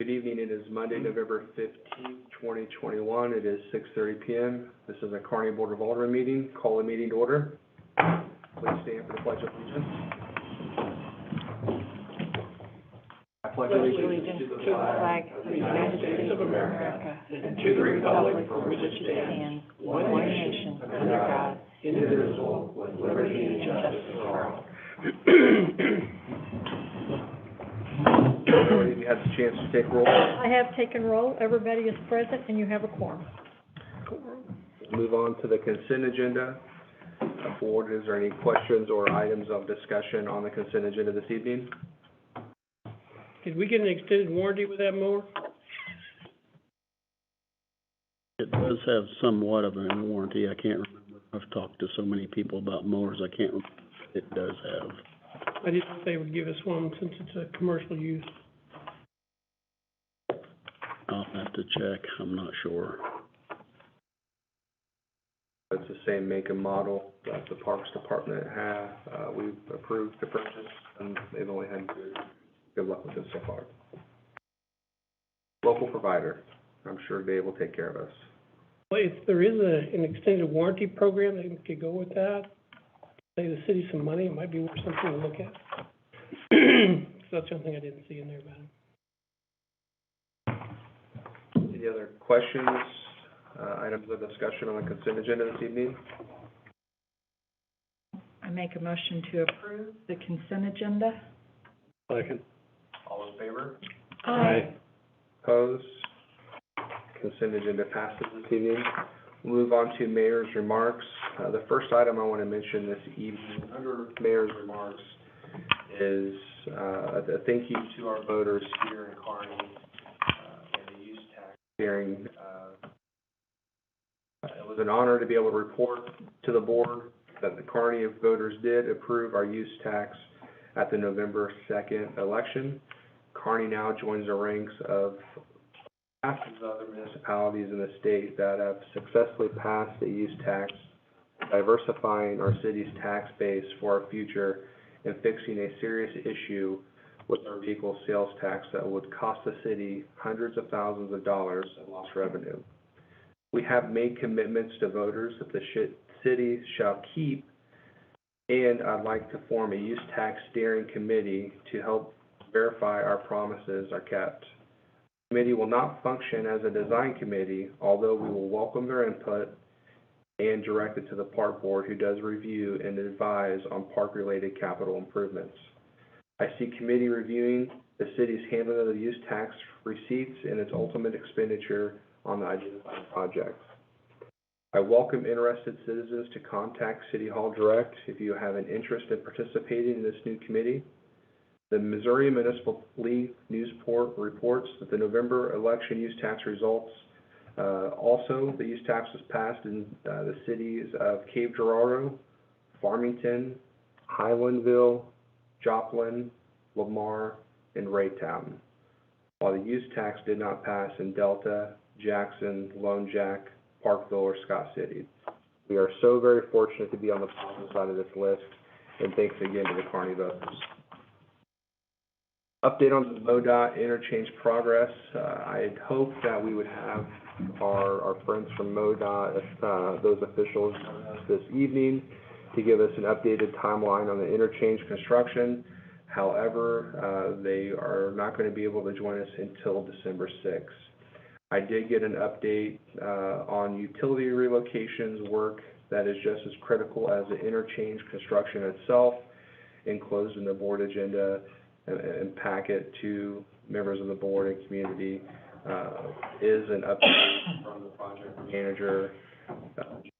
Good evening. It is Monday, November 15th, 2021. It is 6:30 p.m. This is a Kearney Board of Aldermen meeting. Call the meeting to order. Please stand for the Pledge of Allegiance. I pledge allegiance to the flag of the United States of America and to the republic for which it stands, one nation, under God, indivisible, with liberty and justice for all. Everybody, you had the chance to take roll. I have taken roll. Everybody is present, and you have a quorum. Move on to the consent agenda. Board, is there any questions or items of discussion on the consent agenda this evening? Did we get an extended warranty with that mower? It does have somewhat of a warranty. I can't remember. I've talked to so many people about mowers, I can't remember. It does have. I didn't think they would give us one since it's a commercial use. I'll have to check. I'm not sure. It's the same make and model that the Parks Department have. We've approved the purchase, and they've only had good luck with it so far. Local provider. I'm sure Dave will take care of us. Well, if there is an extended warranty program that could go with that, save the city some money, it might be worth something to look at. So that's the only thing I didn't see in there about it. Any other questions, items of discussion on the consent agenda this evening? I make a motion to approve the consent agenda. Second. All in favor? Aye. Opposed? Consent agenda passes this evening. We'll move on to mayor's remarks. The first item I want to mention this evening under mayor's remarks is a thank you to our voters here in Kearney and the use tax hearing. It was an honor to be able to report to the board that the Kearney voters did approve our use tax at the November 2nd election. Kearney now joins the ranks of half of the other municipalities in the state that have successfully passed the use tax, diversifying our city's tax base for our future and fixing a serious issue with our vehicle sales tax that would cost the city hundreds of thousands of dollars in lost revenue. We have made commitments to voters that the city shall keep, and I'd like to form a use tax steering committee to help verify our promises are kept. The committee will not function as a design committee, although we will welcome their input and direct it to the park board, who does review and advise on park-related capital improvements. I see committee reviewing the city's handling of the use tax receipts and its ultimate expenditure on the identified projects. I welcome interested citizens to contact City Hall direct if you have an interest in participating in this new committee. The Missouri Municipal League News reports that the November election use tax results. Also, the use tax was passed in the cities of Cape Girardeau, Farmington, Highlandville, Joplin, Lamar, and Raytown, while the use tax did not pass in Delta, Jackson, Lone Jack, Parkville, or Scott City. We are so very fortunate to be on the positive side of this list, and thanks again to the Kearney voters. Update on the MoDOT interchange progress. I had hoped that we would have our friends from MoDOT, those officials, this evening to give us an updated timeline on the interchange construction. However, they are not going to be able to join us until December 6th. I did get an update on utility relocations work that is just as critical as the interchange construction itself, enclosed in the board agenda and packet to members of the board and community. Is an update from the project manager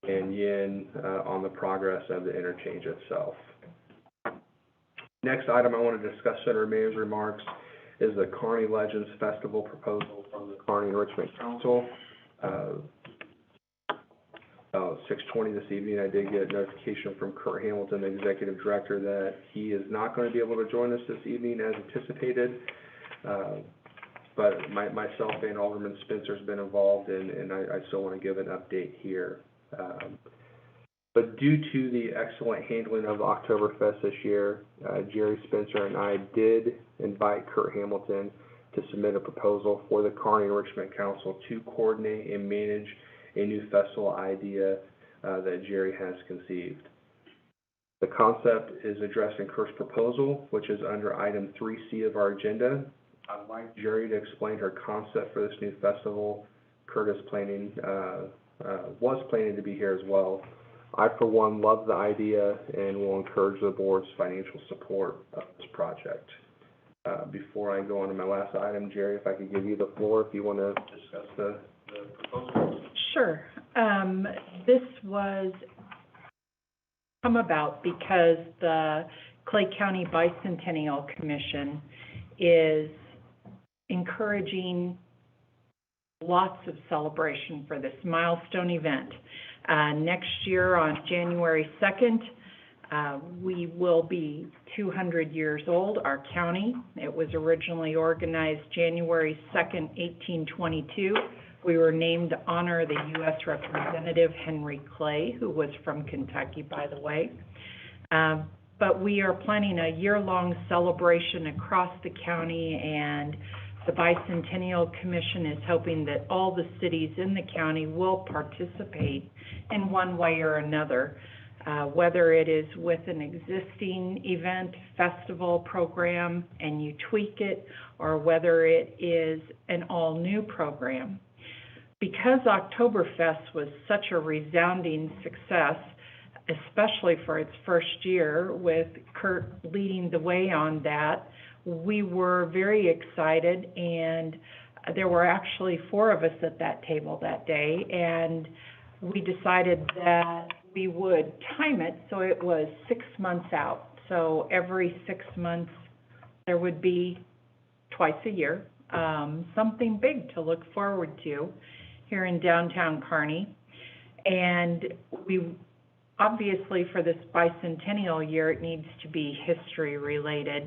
and Yin on the progress of the interchange itself. Next item I want to discuss under mayor's remarks is the Kearney Legends Festival proposal from the Kearney Enrichment Council. 6:20 this evening, I did get notification from Kurt Hamilton, the executive director, that he is not going to be able to join us this evening as anticipated. But myself and Alderman Spencer has been involved, and I still want to give an update here. But due to the excellent handling of Oktoberfest this year, Jerry Spencer and I did invite Kurt Hamilton to submit a proposal for the Kearney Enrichment Council to coordinate and manage a new festival idea that Jerry has conceived. The concept is addressed in Kurt's proposal, which is under item 3C of our agenda. I'd like Jerry to explain her concept for this new festival. Kurt is was planning to be here as well. I, for one, love the idea and will encourage the board's financial support of this project. Before I go on to my last item, Jerry, if I could give you the floor if you want to discuss the proposal. Sure. This was come about because the Clay County Bicentennial Commission is encouraging lots of celebration for this milestone event. Next year on January 2nd, we will be 200 years old, our county. It was originally organized January 2nd, 1822. We were named to honor the U.S. Representative Henry Clay, who was from Kentucky, by the way. But we are planning a year-long celebration across the county, and the Bicentennial Commission is hoping that all the cities in the county will participate in one way or another, whether it is with an existing event, festival program, and you tweak it, or whether it is an all-new program. Because Oktoberfest was such a resounding success, especially for its first year, with Kurt leading the way on that, we were very excited, and there were actually 4 of us at that table that day, and we decided that we would time it so it was 6 months out. So every 6 months there would be twice a year, something big to look forward to here in downtown Kearney. And we obviously, for this bicentennial year, it needs to be history related.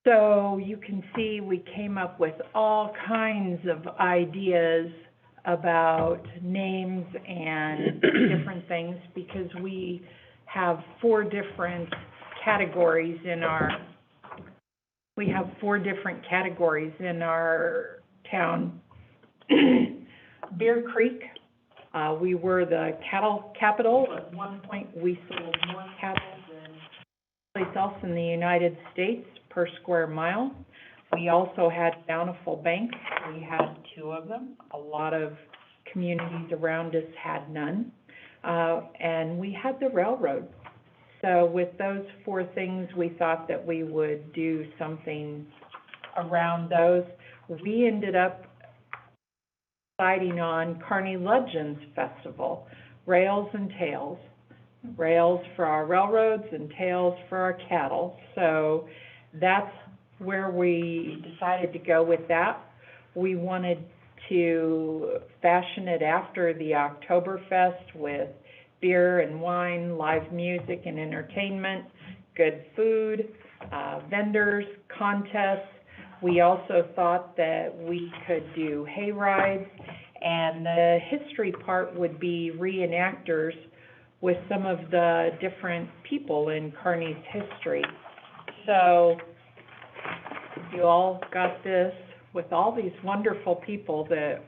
So you can see we came up with all kinds of ideas about names and different things, because we have 4 different categories in our town. Beer Creek, we were the cattle capital. At one point, we sold more cattle than any place else in the United States per square mile. We also had Bountiful Bank. We had 2 of them. A lot of communities around us had none. And we had the railroad. So with those 4 things, we thought that we would do something around those. We ended up deciding on Kearney Legends Festival, rails and tails. Rails for our railroads and tails for our cattle. So that's where we decided to go with that. We wanted to fashion it after the Oktoberfest with beer and wine, live music and entertainment, good food, vendors, contests. We also thought that we could do hay rides, and the history part would be reenactors with some of the different people in Kearney's history. So you all got this with all these wonderful people that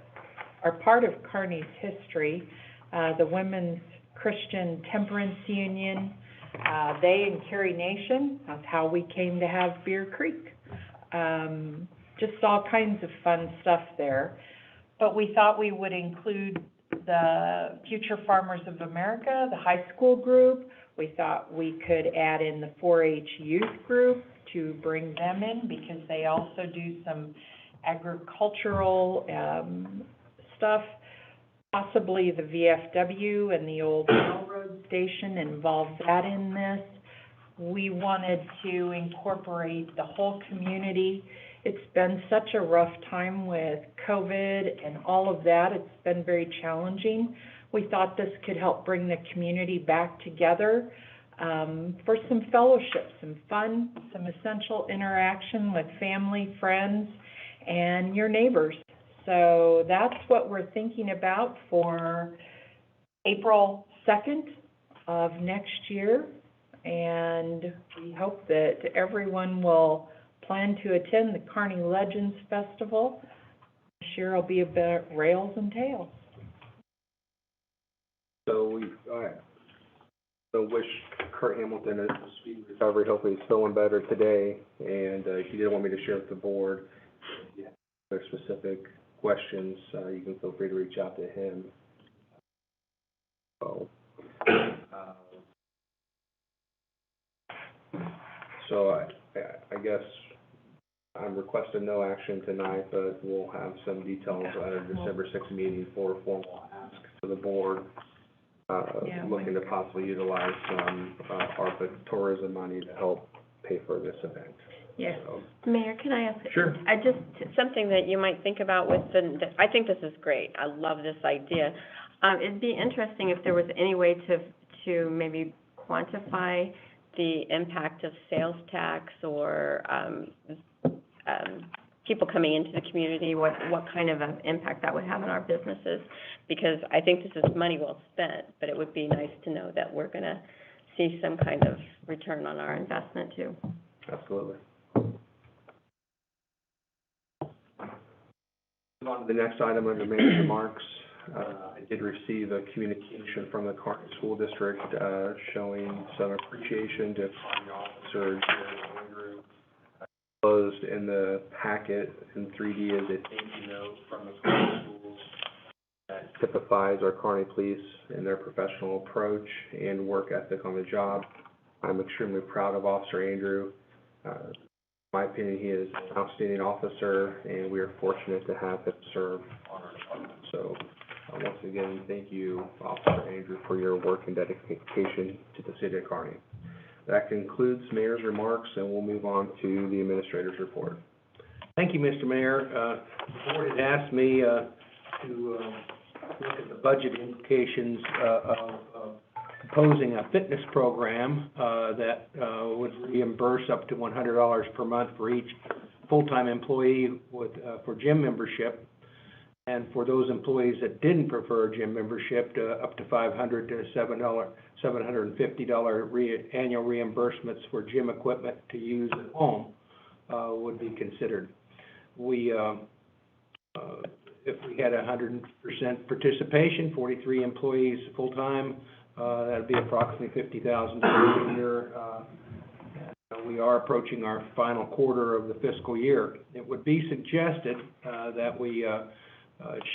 are part of Kearney's history. The Women's Christian Temperance Union, they and Carrie Nation, that's how we came to have Beer Creek. Just all kinds of fun stuff there. But we thought we would include the Future Farmers of America, the high school group. We thought we could add in the 4-H youth group to bring them in, because they also do some agricultural stuff. Possibly the VFW and the old railroad station, involve that in this. We wanted to incorporate the whole community. It's been such a rough time with COVID and all of that. It's been very challenging. We thought this could help bring the community back together for some fellowship, some fun, some essential interaction with family, friends, and your neighbors. So that's what we're thinking about for April 2nd of next year. And we hope that everyone will plan to attend the Kearney Legends Festival. This year will be about rails and tales. So so wish Kurt Hamilton a speedy recovery. Hopefully he's feeling better today. And he did want me to share with the board. If you have other specific questions, you can feel free to reach out to him. So I guess I'm requesting no action tonight, but we'll have some details at our December 6th meeting for a formal ask to the board, looking to possibly utilize some ARPA tourism money to help pay for this event. Yes. So, Mayor, can I ask? Sure. Something that you might think about with I think this is great. I love this idea. It'd be interesting if there was any way to maybe quantify the impact of sales tax or people coming into the community, what kind of an impact that would have on our businesses. Because I think this is money well spent, but it would be nice to know that we're going to see some kind of return on our investment too. Absolutely. Move on to the next item under mayor's remarks. I did receive a communication from the Kearney School District showing some appreciation to Kearney Officer Jared Andrew. Closed in the packet in 3D is a thank you note from the Kearney schools that typifies our Kearney police and their professional approach and work ethic on the job. I'm extremely proud of Officer Andrew. In my opinion, he is an outstanding officer, and we are fortunate to have him serve on our department. So, once again, thank you, Officer Andrew, for your work and dedication to the city of Kearney. That concludes Mayor's remarks, and we'll move on to the Administrator's report. Thank you, Mr. Mayor. The board had asked me to look at the budget implications of proposing a fitness program that would reimburse up to $100 per month for each full-time employee for gym membership, and for those employees that didn't prefer gym membership, up to $500 to $750 annual reimbursements for gym equipment to use at home would be considered. If we had 100% participation, 43 employees full-time, that would be approximately $50,000 a year. We are approaching our final quarter of the fiscal year. It would be suggested that we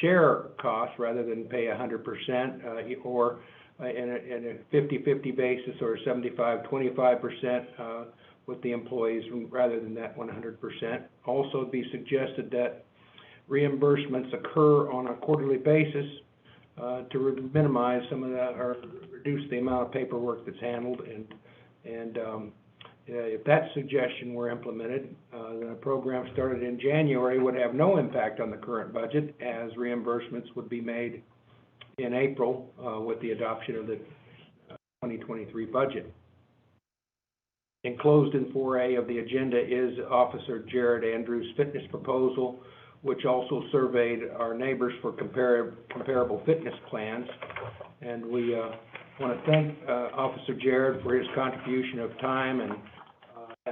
share costs rather than pay 100%, or in a 50-50 basis, or 75-25% with the employees rather than that 100%. Also, it'd be suggested that reimbursements occur on a quarterly basis to minimize some of that, or reduce the amount of paperwork that's handled. And if that suggestion were implemented, the program started in January would have no impact on the current budget, as reimbursements would be made in April with the adoption of the 2023 budget. Enclosed in 4A of the agenda is Officer Jared Andrews' fitness proposal, which also surveyed our neighbors for comparable fitness plans. And we want to thank Officer Jared for his contribution of time and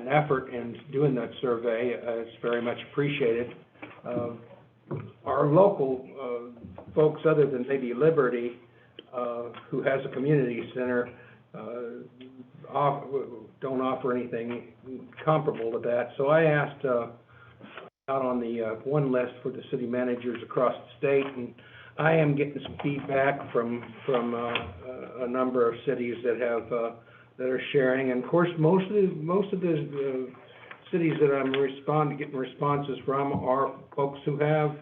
effort in doing that survey. It's very much appreciated. Our local folks, other than maybe Liberty, who has a community center, don't offer anything comparable to that. So I asked out on the one list for the city managers across the state, and I am getting some feedback from a number of cities that are sharing. And of course, most of the cities that I'm getting responses from are folks who have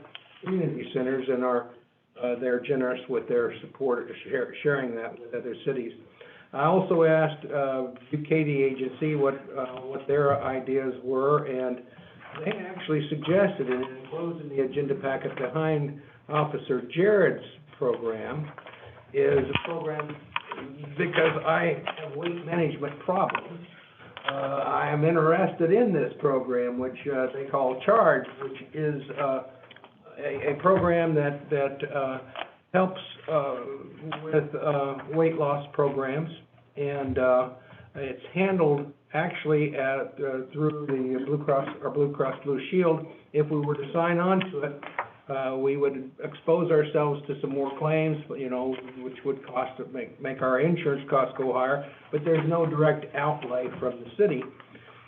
community centers and they're generous with their support, sharing that with other cities. I also asked Katie Agency what their ideas were, and they actually suggested, and enclosed in the agenda packet behind Officer Jared's program, is a program, because I have weight management problems. I am interested in this program, which they call Charge, which is a program that helps with weight loss programs, and it's handled actually, through the Blue Cross Blue Shield, if we were to sign on to it, we would expose ourselves to some more claims, you know, which would make our insurance costs go higher, but there's no direct outlay from the city.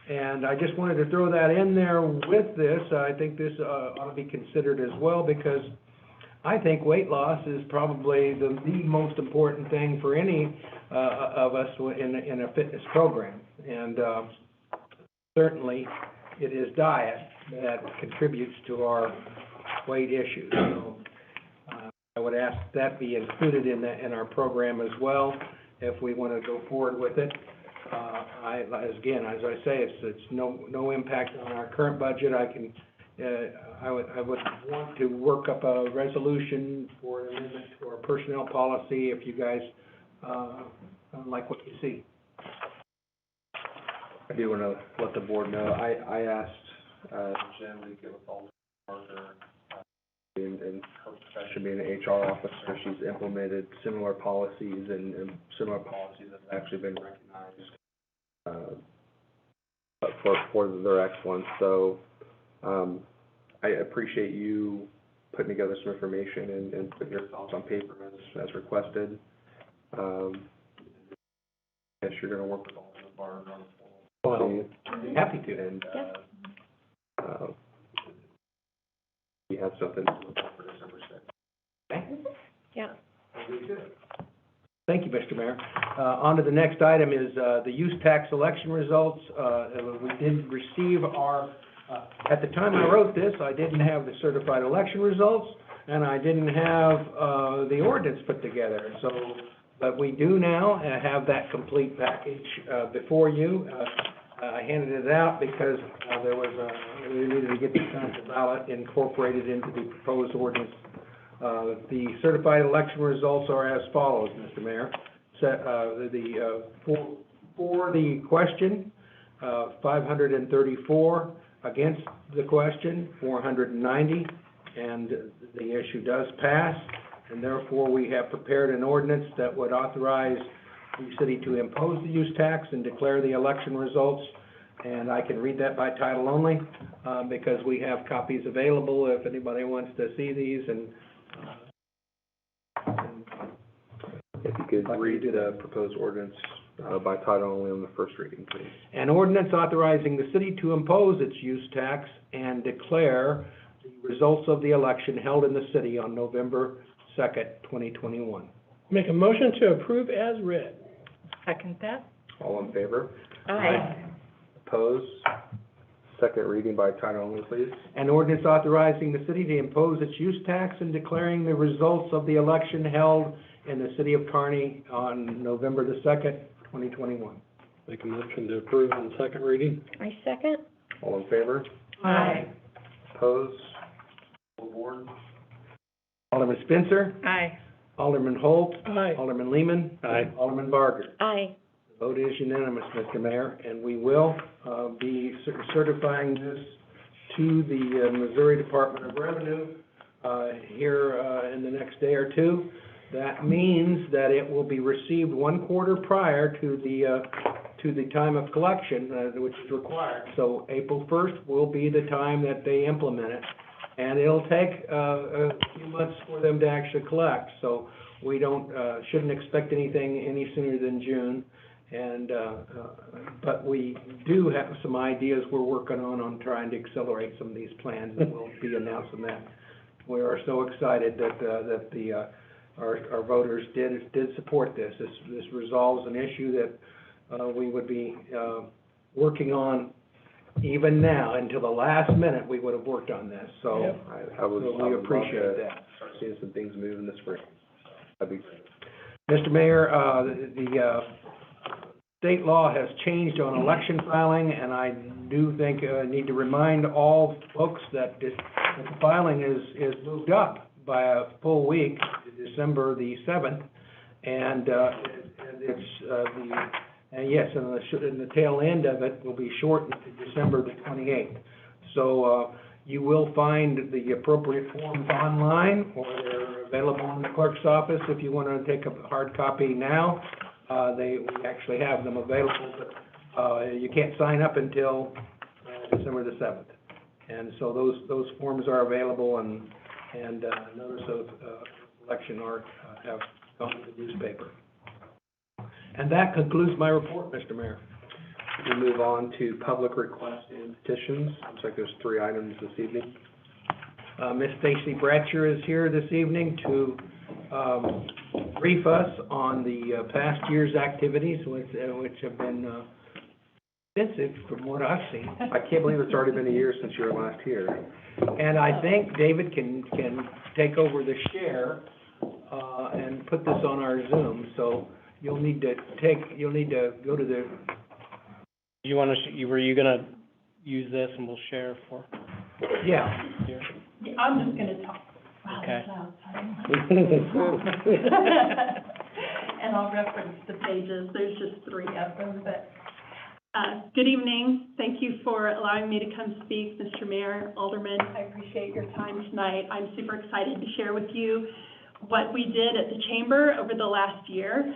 And I just wanted to throw that in there with this. I think this ought to be considered as well, because I think weight loss is probably the most important thing for any of us in a fitness program. And certainly it is diet that contributes to our weight issues. So I would ask that be included in our program as well, if we want to go forward with it. Again, as I say, it's no impact on our current budget. I would want to work up a resolution for an amendment to our personnel policy if you guys like what you see. I do want to let the board know, I asked Jen to get with Alderman Parker, in her profession being an HR officer. She's implemented similar policies and similar policies that have actually been recognized for their excellence. So I appreciate you putting together some information and putting your thoughts on paper as requested. I guess you're going to work with Alderman Parker on Well, happy to. And we have something to look for December 6th. Okay. Yeah. Thank you, Mr. Mayor. On to the next item is the use tax election results. We did receive our, at the time I wrote this, I didn't have the certified election results, and I didn't have the ordinance put together. So, but we do now have that complete package before you. I handed it out because we needed to get the council ballot incorporated into the proposed ordinance. The certified election results are as follows, Mr. Mayor. For the question, 534, against the question, 490, and the issue does pass, and therefore we have prepared an ordinance that would authorize the city to impose the use tax and declare the election results. And I can read that by title only, because we have copies available if anybody wants to see these. And if you could read the proposed ordinance by title only on the first reading, please. An ordinance authorizing the city to impose its use tax and declare the results of the election held in the city on November 2nd, 2021. Make a motion to approve as read. Second that? All in favor? Aye. Opposed? Second reading by title only, please. An ordinance authorizing the city to impose its use tax and declaring the results of the election held in the city of Kearney on November the 2nd, 2021. Make a motion to approve on second reading. I second. All in favor? Aye. Opposed? Full board? Alderman Spencer, Aye. Alderman Holt, Aye. Alderman Lehman, Aye. Alderman Barger. Aye. The vote is unanimous, Mr. Mayor, and we will be certifying this to the Missouri Department of Revenue here in the next day or two. That means that it will be received 1 quarter prior to the time of collection, which is required. So April 1st will be the time that they implement it, and it'll take a few months for them to actually collect. So we shouldn't expect anything any sooner than June. And but we do have some ideas we're working on trying to accelerate some of these plans, and we'll be announcing that. We are so excited that our voters did support this. This resolves an issue that we would be working on even now. Until the last minute, we would have worked on this. So Yep. I would we appreciate love to that. start seeing some things move in the spring. That'd be great. Mr. Mayor, the state law has changed on election filing, and I do think I need to remind all folks that the filing is moved up by a full week to December the 7th, and the tail end of it will be shortened to December the 28th. So you will find the appropriate forms online, or they're available in the clerk's office if you want to take a hard copy now. We actually have them available, but You can't sign up until December the 7th. And so those forms are available, and notice of election have gone to the newspaper. And that concludes my report, Mr. Mayor. We move on to public requests and petitions. Looks like there's 3 items this evening. Ms. Stacy Bratcher is here this evening to brief us on the past year's activities, which have been extensive from what I've seen. I can't believe it's already been a year since you were last here. And I think David can take over the share and put this on our Zoom. So you'll need to go to the. You wanna, were you gonna use this and we'll share for Yeah. here? Yeah, I'm just gonna talk. Wow, Okay. that's loud, sorry. And I'll reference the pages, there's just 3 of them, but, good evening. Thank you for allowing me to come speak, Mr. Mayor, Alderman. I appreciate your time tonight. I'm super excited to share with you what we did at the Chamber over the last year.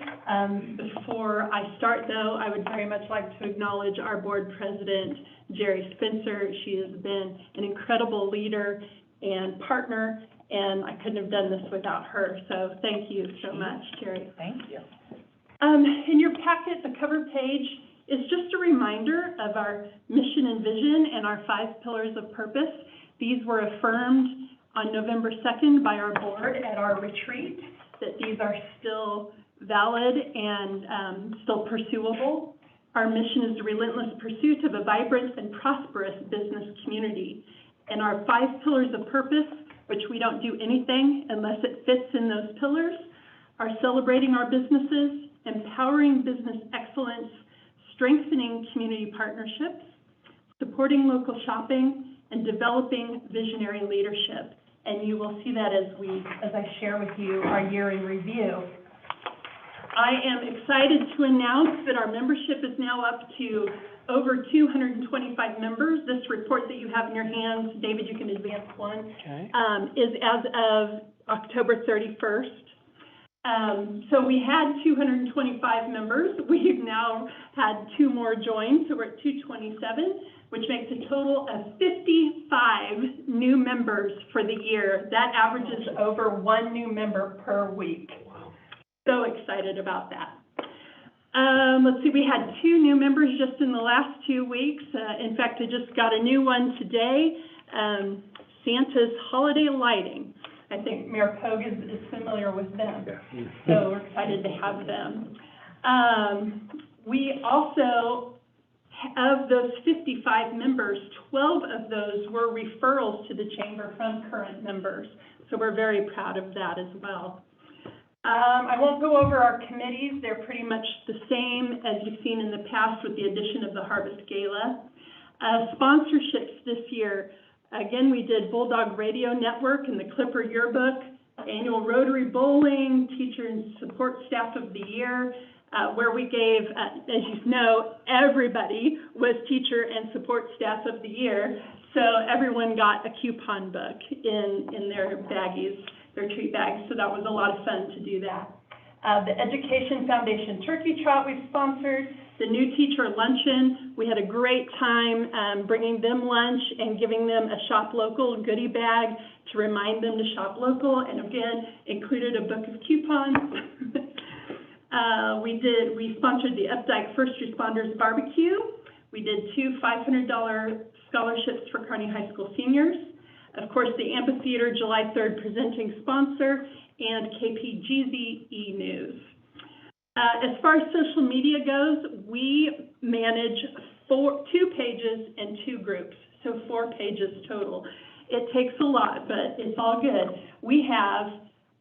Before I start, though, I would very much like to acknowledge our board president, Jerry Spencer. She has been an incredible leader and partner, and I couldn't have done this without her. So thank you so much, Jerry. Thank you. In your packet, the cover page is just a reminder of our mission and vision and our 5 pillars of purpose. These were affirmed on November 2nd by our board at our retreat, that these are still valid and still pursuable. Our mission is the relentless pursuit of a vibrant and prosperous business community. And our 5 pillars of purpose, which we don't do anything unless it fits in those pillars, are celebrating our businesses, empowering business excellence, strengthening community partnerships, supporting local shopping, and developing visionary leadership. And you will see that as I share with you our year in review. I am excited to announce that our membership is now up to over 225 members. This report that you have in your hands, David, you can advance one, Okay. Is as of October 31st. So we had 225 members. We've now had 2 more join, so we're at 227, which makes a total of 55 new members for the year. That averages over 1 new member per week. So excited about that. Let's see, we had 2 new members just in the last 2 weeks. In fact, I just got a new one today, Santa's Holiday Lighting. I think Mayor Pogue is familiar with them. Yeah. So we're excited to have them. We also, of those 55 members, 12 of those were referrals to the Chamber from current members. So we're very proud of that as well. I won't go over our committees. They're pretty much the same as you've seen in the past with the addition of the Harvest Gala. Sponsorships this year, again, we did Bulldog Radio Network and the Clipper Yearbook, annual Rotary Bowling, Teacher and Support Staff of the Year, where we gave, as you know, everybody was Teacher and Support Staff of the Year. So everyone got a coupon book in their baggies, their treat bags, so that was a lot of fun to do that. The Education Foundation Turkey Trot we sponsored, the New Teacher Luncheon, we had a great time bringing them lunch and giving them a Shop Local goodie bag to remind them to shop local, and again, included a book of coupons. We sponsored the Updike First Responders Barbecue. We did 2 $500 scholarships for Kearney High School seniors. Of course, the Amphitheater July 3rd presenting sponsor, and KPGZ E-News. As far as social media goes, we manage 2 pages and 2 groups, so 4 pages total. It takes a lot, but it's all good. We have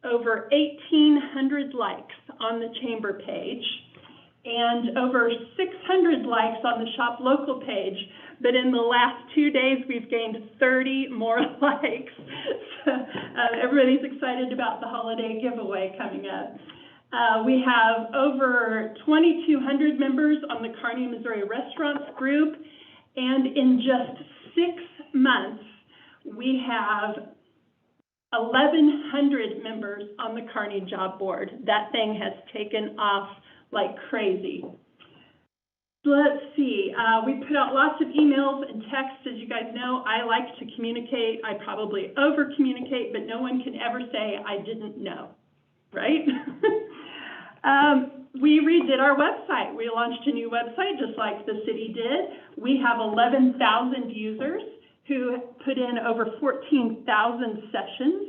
over 1,800 likes on the Chamber page and over 600 likes on the Shop Local page. But in the last 2 days, we've gained 30 more likes. So, everybody's excited about the holiday giveaway coming up. We have over 2,200 members on the Kearney, Missouri Restaurants group. And in just 6 months, we have 1,100 members on the Kearney Job Board. That thing has taken off like crazy. Let's see, we put out lots of emails and texts. As you guys know, I like to communicate. I probably over-communicate, but no one can ever say I didn't know, right? We redid our website. We launched a new website just like the city did. We have 11,000 users who put in over 14,000 sessions.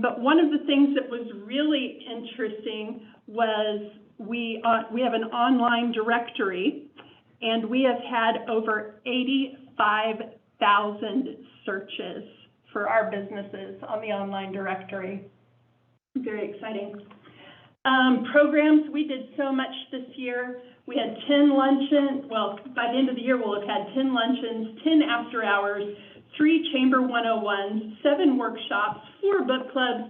But one of the things that was really interesting was we have an online directory, and we have had over 85,000 searches for our businesses on the online directory. Very exciting. Programs, we did so much this year. We had 10 luncheons. Well, by the end of the year, we'll have had 10 luncheons, 10 after hours, 3 Chamber 101s, 7 workshops, 4 book clubs,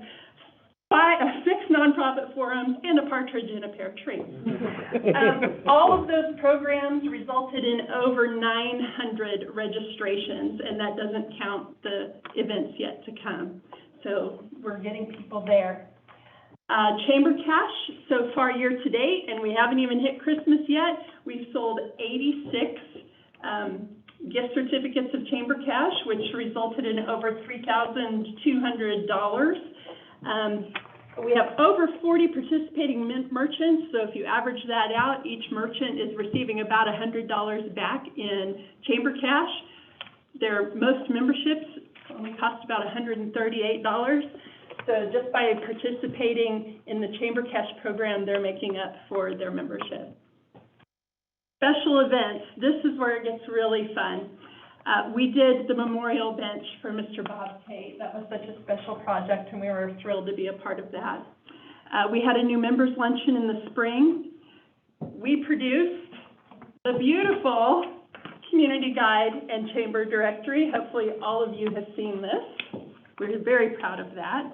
6 nonprofit forums, and a partridge in a pear tree. All of those programs resulted in over 900 registrations, and that doesn't count the events yet to come. So we're getting people there. Chamber cash, so far year to date, and we haven't even hit Christmas yet, we've sold 86 gift certificates of Chamber cash, which resulted in over $3,200. We have over 40 participating merchants, so if you average that out, each merchant is receiving about $100 back in Chamber cash. Most memberships only cost about $138. So just by participating in the Chamber Cash program, they're making up for their membership. Special events. This is where it gets really fun. We did the memorial bench for Mr. Bob Tate. That was such a special project, and we were thrilled to be a part of that. We had a new members luncheon in the spring. We produced the beautiful community guide and chamber directory. Hopefully all of you have seen this. We're very proud of that.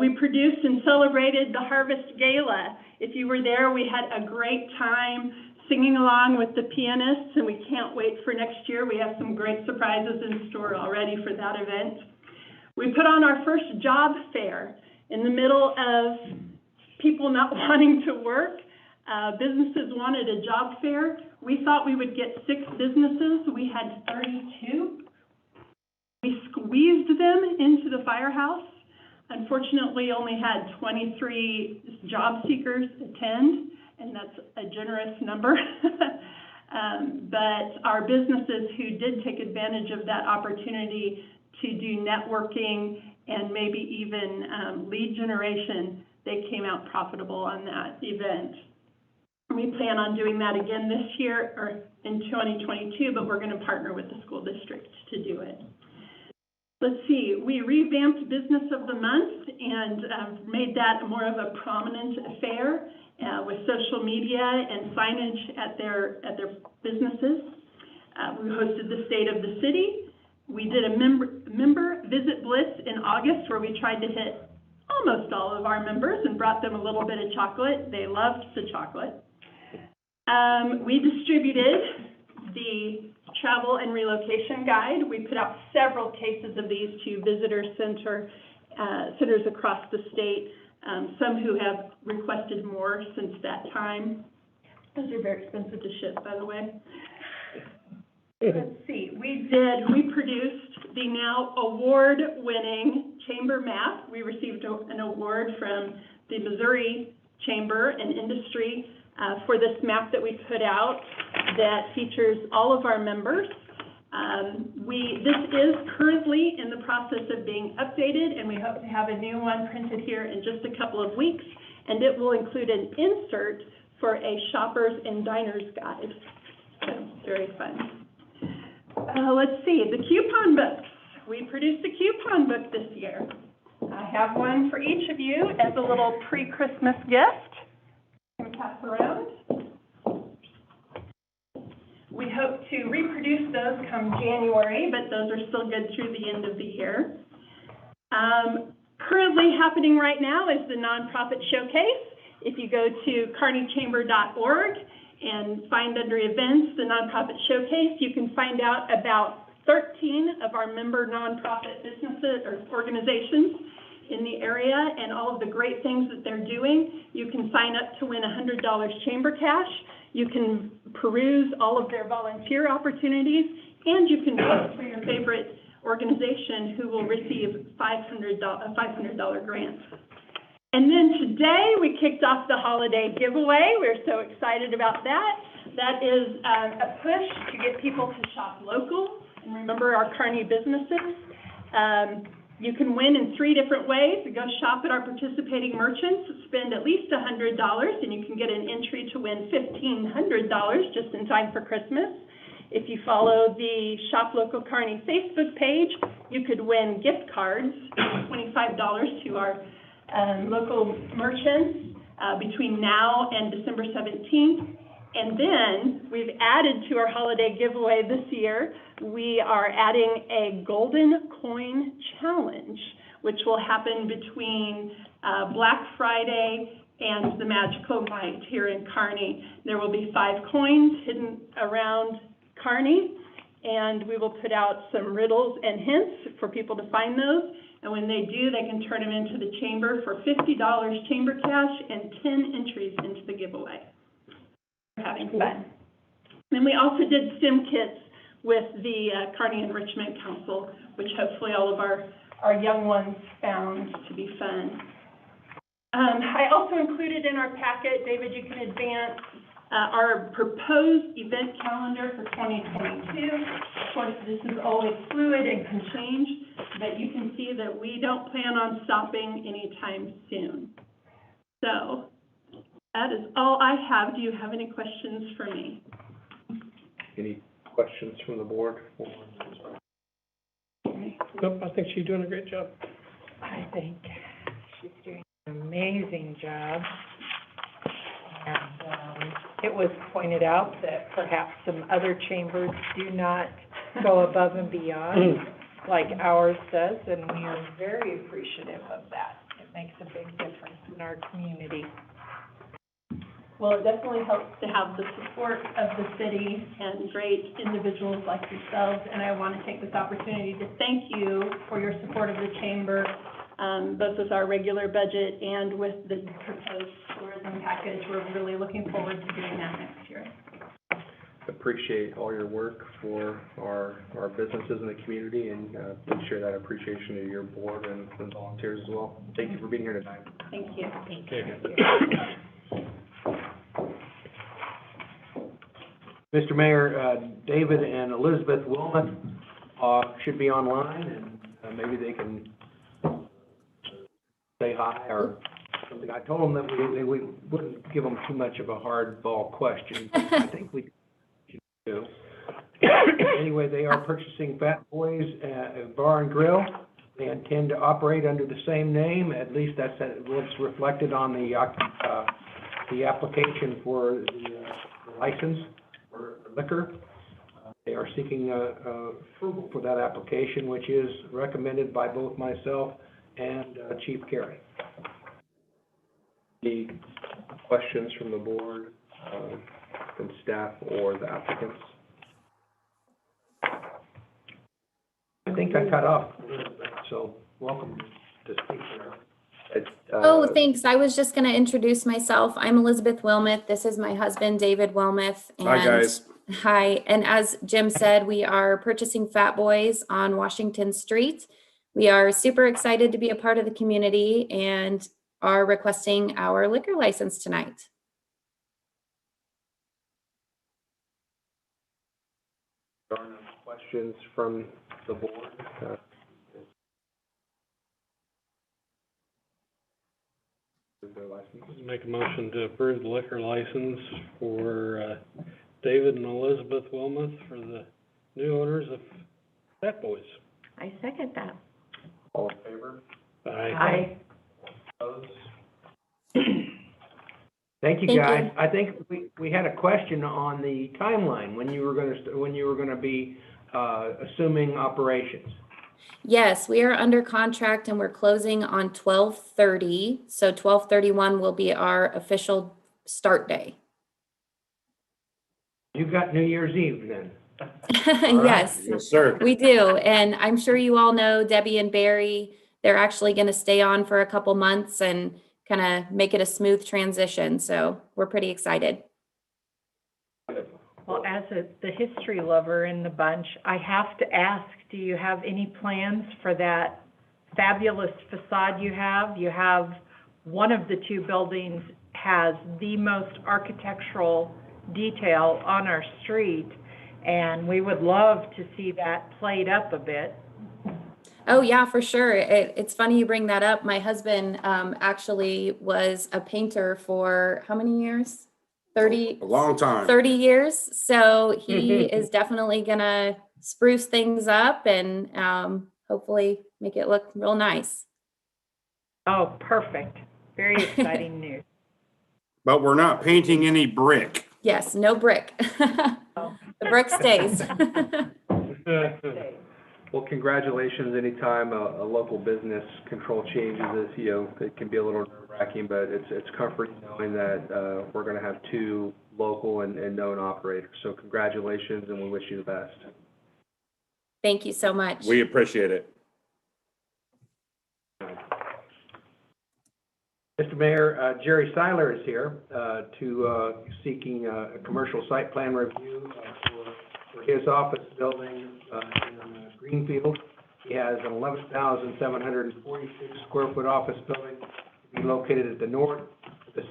We produced and celebrated the Harvest Gala. If you were there, we had a great time singing along with the pianists, and we can't wait for next year. We have some great surprises in store already for that event. We put on our first job fair in the middle of people not wanting to work. Businesses wanted a job fair. We thought we would get 6 businesses. We had 32. We squeezed them into the firehouse. Unfortunately, only had 23 job seekers attend, and that's a generous number. But our businesses who did take advantage of that opportunity to do networking and maybe even lead generation, they came out profitable on that event. We plan on doing that again this year, or in 2022, but we're going to partner with the school district to do it. Let's see, we revamped Business of the Month and made that more of a prominent affair with social media and signage at their businesses. We hosted the State of the City. We did a member visit blitz in August where we tried to hit almost all of our members and brought them a little bit of chocolate. They loved the chocolate. We distributed the travel and relocation guide. We put out several cases of these to visitor centers across the state, some who have requested more since that time. Those are very expensive to ship, by the way. Let's see, we produced the now award-winning Chamber map. We received an award from the Missouri Chamber and Industry for this map that we put out that features all of our members. This is currently in the process of being updated, and we hope to have a new one printed here in just a couple of weeks, and it will include an insert for a shoppers and diners guide. So, very fun. Let's see, the coupon books. We produced a coupon book this year. I have one for each of you as a little pre-Christmas gift. I'm going to pass around. We hope to reproduce those come January, but those are still good through the end of the year. Currently happening right now is the Nonprofit Showcase. If you go to kearneychamber.org and find under events the Nonprofit Showcase, you can find out about 13 of our member nonprofit businesses or organizations in the area and all of the great things that they're doing. You can sign up to win $100 Chamber cash. You can peruse all of their volunteer opportunities, and you can vote for your favorite organization who will receive a $500 grant. And then today, we kicked off the holiday giveaway. We're so excited about that. That is a push to get people to shop local and remember our Kearney businesses. You can win in 3 different ways. Go shop at our participating merchants, spend at least $100, and you can get an entry to win $1,500 just in time for Christmas. If you follow the Shop Local Kearney Facebook page, you could win gift cards, $25 to our local merchants between now and December 17th. And then we've added to our holiday giveaway this year, we are adding a golden coin challenge, which will happen between Black Friday and the Magical Night here in Kearney. There will be 5 coins hidden around Kearney, and we will put out some riddles and hints for people to find those. And when they do, they can turn them into the chamber for $50 chamber cash and 10 entries into the giveaway. We're having fun. Then we also did STEM kits with the Kearney Enrichment Council, which hopefully all of our young ones found to be fun. I also included in our packet, David, you can advance our proposed event calendar for 2022. Of course, this is always fluid and can change, but you can see that we don't plan on stopping anytime soon. So that is all I have. Do you have any questions for me? Any questions from the board? Nope, I think she's doing a great job. I think she's doing an amazing job. And it was pointed out that perhaps some other chambers do not go above and beyond like ours does, and we are very appreciative of that. It makes a big difference in our community. Well, it definitely helps to have the support of the city and great individuals like yourselves, and I want to take this opportunity to thank you for your support of the chamber, both with our regular budget and with the proposed tourism package. We're really looking forward to doing that next year. Appreciate all your work for our businesses in the community, and we share that appreciation to your board and the volunteers as well. Thank you for being here tonight. Thank you. Thank you. Mr. Mayor, David and Elizabeth Wilmot should be online, and maybe they can say hi or something. I told them that we wouldn't give them too much of a hardball question. I think we should do. Anyway, they are purchasing Fat Boys Bar and Grill. They intend to operate under the same name. At least that's what's reflected on the application for the license for liquor. They are seeking approval for that application, which is recommended by both myself and Chief Carey. Any questions from the board, from staff or the applicants? I think I cut off, so welcome to speak there. Oh, thanks. I was just going to introduce myself. I'm Elizabeth Wilmoth. This is my husband, David Wilmoth. And hi, guys. Hi. And as Jim said, we are purchasing Fat Boys on Washington Street. We are super excited to be a part of the community and are requesting our liquor license tonight. There are no questions from the board. Make a motion to approve the liquor license for David and Elizabeth Wilmoth for the new owners of Fat Boys. I second that. All in favor? Aye. Opposed? Thank you, Thank guys. you. I think we had a question on the timeline when you were going to be assuming operations. Yes, we are under contract and we're closing on 12/30. So 12/31 will be our official start day. You've got New Year's Eve then. Yes, Yes, sir. we do. And I'm sure you all know Debbie and Barry, they're actually going to stay on for a couple months and kind of make it a smooth transition. So we're pretty excited. Well, as the history lover in the bunch, I have to ask, do you have any plans for that fabulous facade you have? You have, one of the two buildings has the most architectural detail on our street, and we would love to see that played up a bit. Oh, yeah, for sure. It's funny you bring that up. My husband actually was a painter for how many years? 30, A long time. 30 years. So he is definitely gonna spruce things up and hopefully make it look real nice. Oh, perfect. Very exciting news. But we're not painting any brick. Yes, no brick. The brick stays. Well, congratulations. Anytime a local business control changes, it can be a little nerve-wracking, but it's comforting knowing that we're going to have two local and known operators. So congratulations, and we wish you the best. Thank you so much. We appreciate it. Mr. Mayor, Jerry Seiler is here seeking a commercial site plan review for his office building in Greenfield. He has an 11,746 square foot office building to be located at the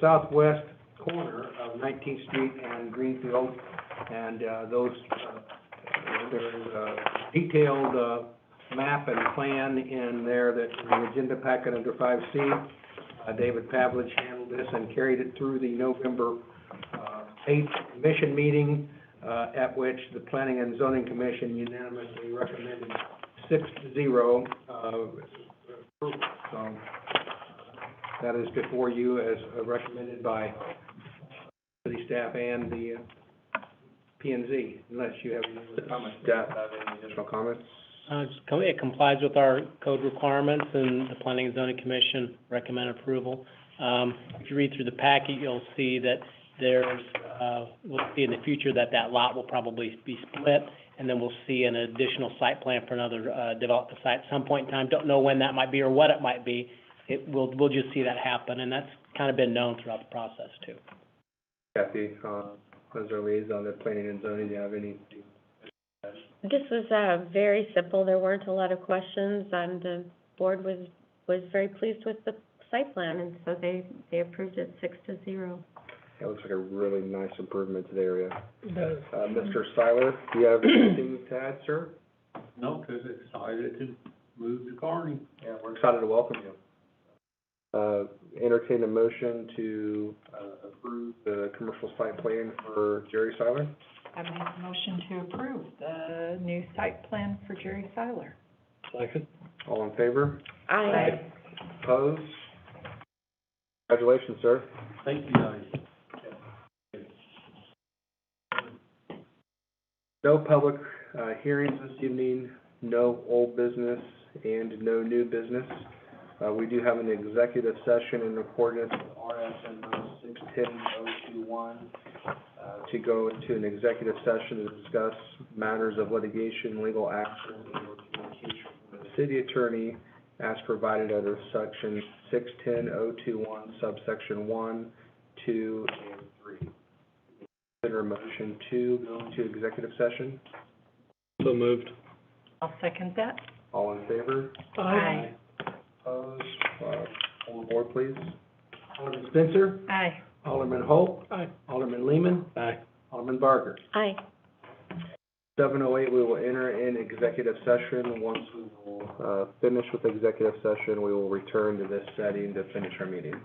southwest corner of 19th Street and Greenfield. And there is a detailed map and plan in there that in the agenda packet under 5C. David Pavlich handled this and carried it through the November 8th commission meeting, at which the Planning and Zoning Commission unanimously recommended 6-0 approval. So that is before you as recommended by city staff and the P&Z, unless you have any other comments. Staff have any additional comments? It complies with our code requirements, and the Planning and Zoning Commission recommend approval. If you read through the packet, you'll see that there's, we'll see in the future that lot will probably be split, and then we'll see an additional site plan for another development site at some point in time. Don't know when that might be or what it might be. We'll just see that happen, and that's kind of been known throughout the process too. Kathy, as our liaison to Planning and Zoning, do you have any? This was very simple. There weren't a lot of questions, and the board was very pleased with the site plan, and so they approved it 6-0. It looks like a really nice improvement to the area. It does. Mr. Seiler, do you have anything to add, sir? No, because excited to move to Kearney. Yeah, we're excited to welcome you. Entertain a motion to approve the commercial site plan for Jerry Seiler. I make a motion to approve the new site plan for Jerry Seiler. Second. All in favor? Aye. Opposed? Congratulations, sir. Thank you, guys. No public hearings this evening, no old business, and no new business. We do have an executive session in accordance with RSM 610021 to go into an executive session to discuss matters of litigation, legal action, or communication from the city attorney as provided under section 610021, subsection 1, 2, and 3. Consider a motion to go into executive session. So moved. I'll second that. All in favor? Aye. Opposed? Hold the board, please. Alderman Spencer, Aye. Alderman Holt, Aye. Alderman Lehman, Aye. Alderman Barker. Aye. 7:08, we will enter in executive session. Once we will finish with executive session, we will return to this setting to finish our meeting.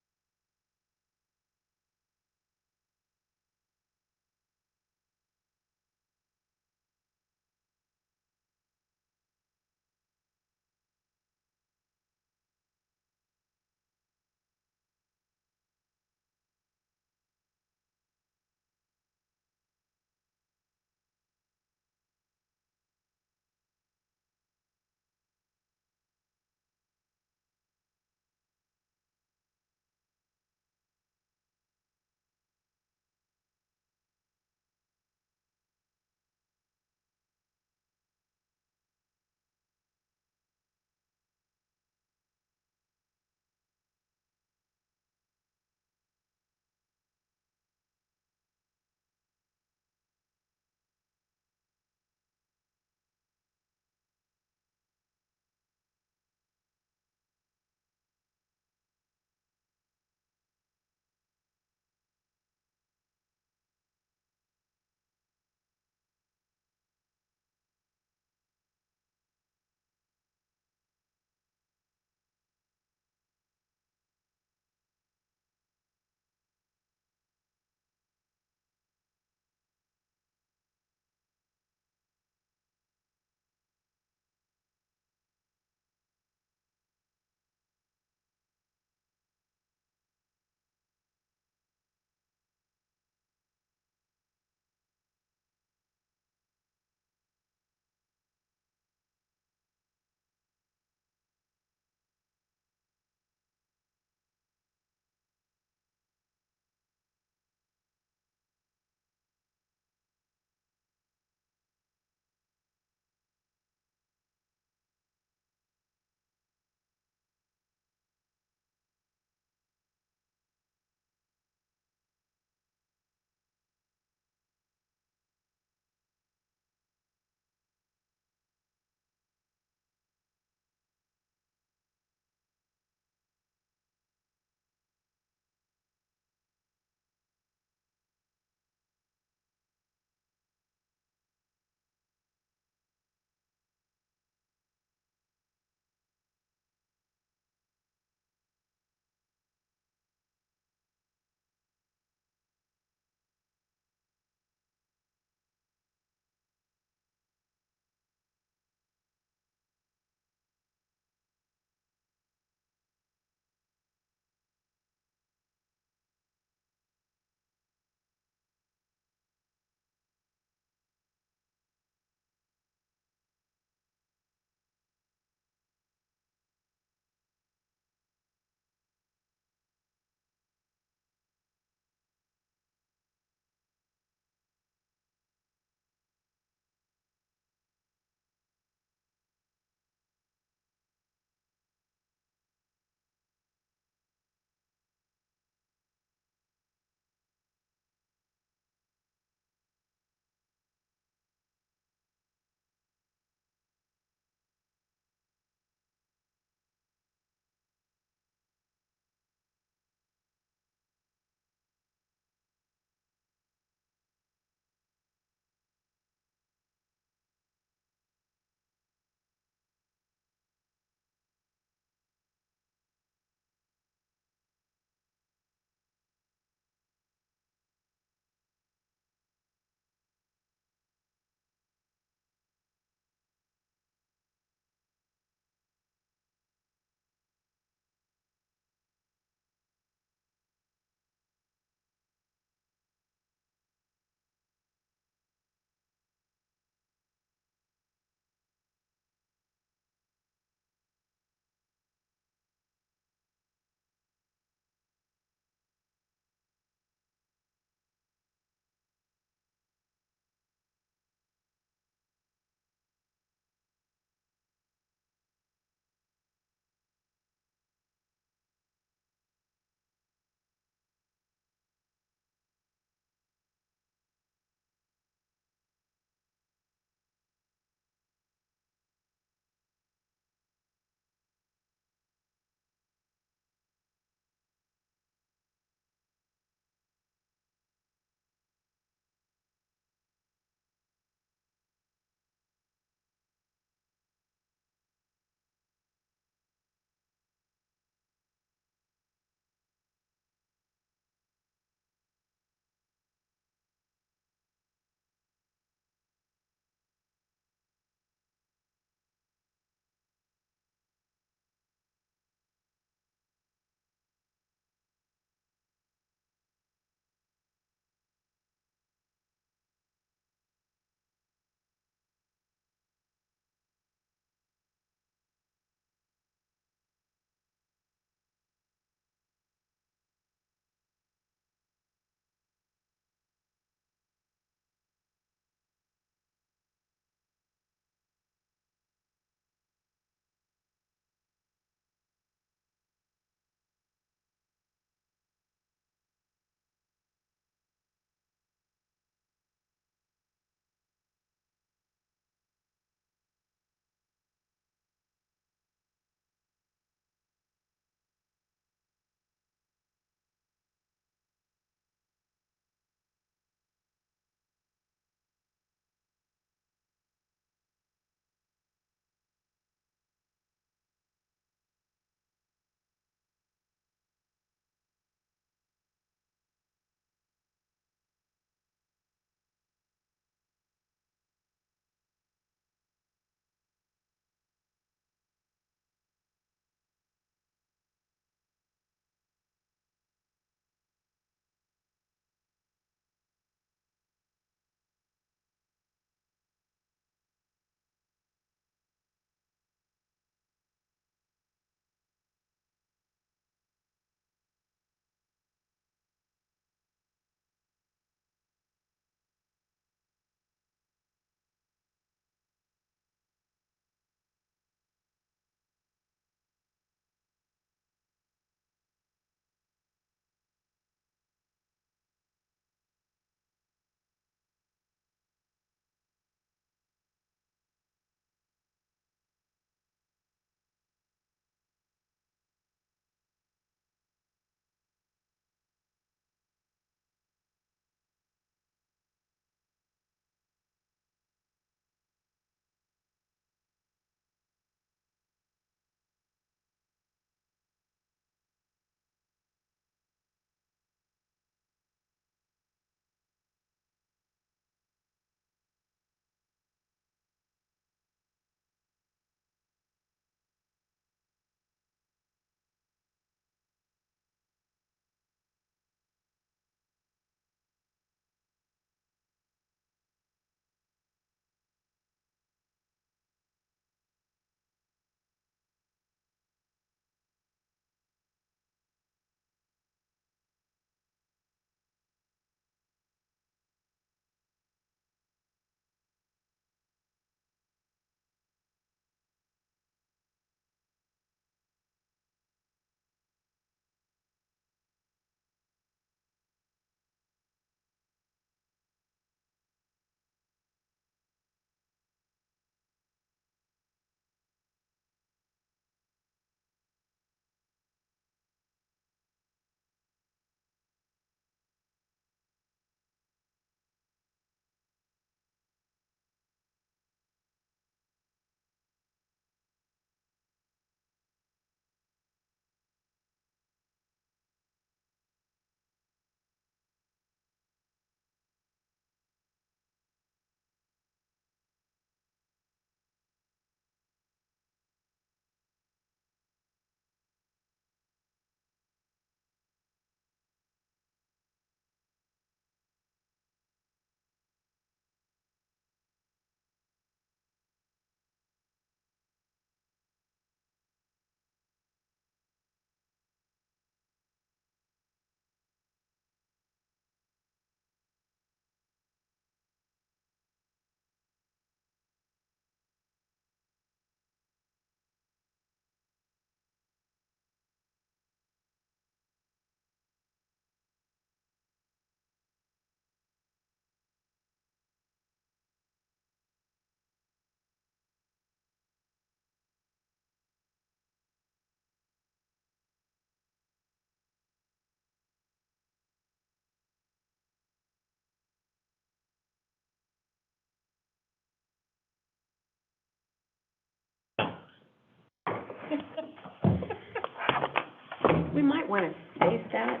We might wanna save that,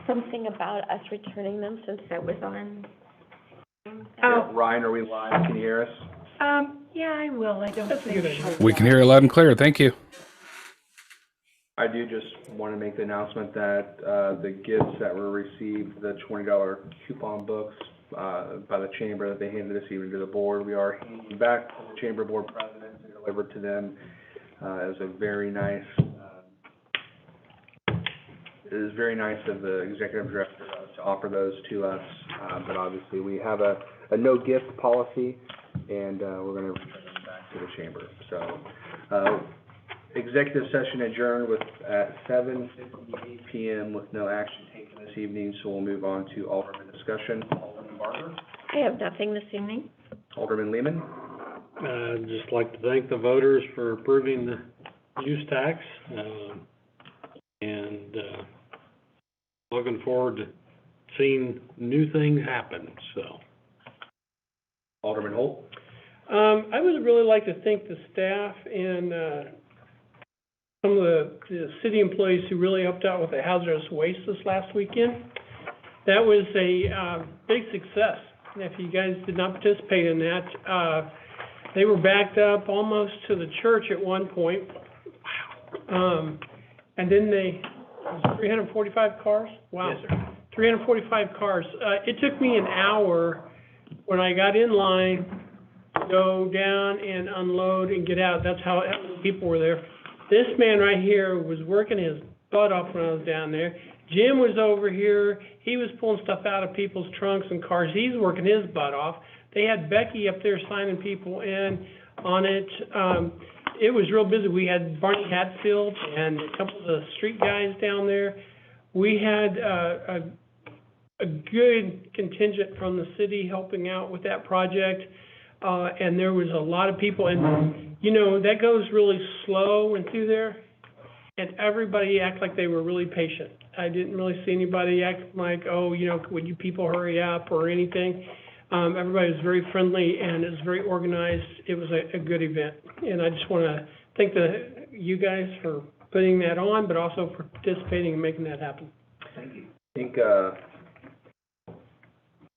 something about us returning them, since that was on. Oh. Ryan, are we live? Can you hear us? Yeah, I will, I don't think. We can hear you loud and clear. Thank you. I do just want to make the announcement that, the gifts that were received, the $20 coupon books, by the chamber that they handed this evening to the board, we are handing back to the chamber board president and delivered to them. It was a very nice, it is very nice of the executive director to offer those to us, but obviously we have a no gift policy, and, we're gonna return them back to the chamber. So, executive session adjourned at 7:58 PM with no action taken this evening, so we'll move on to Alderman discussion. Alderman Barber? I have nothing this evening. Alderman Lehman? I'd just like to thank the voters for approving the use tax, and looking forward to seeing new things happen, so. Alderman Holt? I would really like to thank the staff and, some of the city employees who really helped out with the hazardous waste this last weekend. That was a, big success. And if you guys did not participate in that, they were backed up almost to the church at one point. Wow. And then it was 345 cars? Wow. Yes, sir. 345 cars. It took me an hour when I got in line to go down and unload and get out. That's how many people were there. This man right here was working his butt off when I was down there. Jim was over here. He was pulling stuff out of people's trunks and cars. He's working his butt off. They had Becky up there signing people in on it. It was real busy. We had Barney Hatfield and a couple of the street guys down there. We had a good contingent from the city helping out with that project. And there was a lot of people, and, you know, that goes really slow and through there, and everybody acted like they were really patient. I didn't really see anybody act like, oh, you know, would you people hurry up or anything. Everybody was very friendly, and it was very organized. It was a good event, and I just want to thank you guys for putting that on, but also for participating and making that happen. Thank you. I think,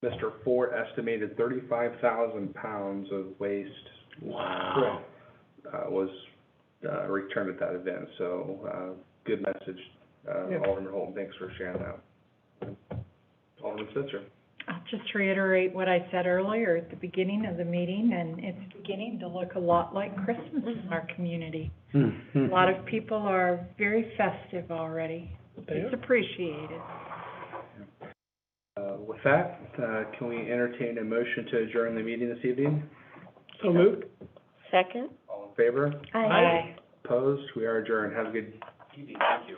Mr. Ford estimated 35,000 pounds of waste. Wow. Was returned at that event, so, good message, Alderman Holton, thanks for sharing that. Alderman Switzer? I'll just reiterate what I said earlier at the beginning of the meeting, and it's beginning to look a lot like Christmas in our community. A lot of people are very festive already. It's appreciated. With that, can we entertain a motion to adjourn the meeting this evening? So moved. Second? All in favor? Aye. Opposed? We are adjourned. Have a good evening. Thank you.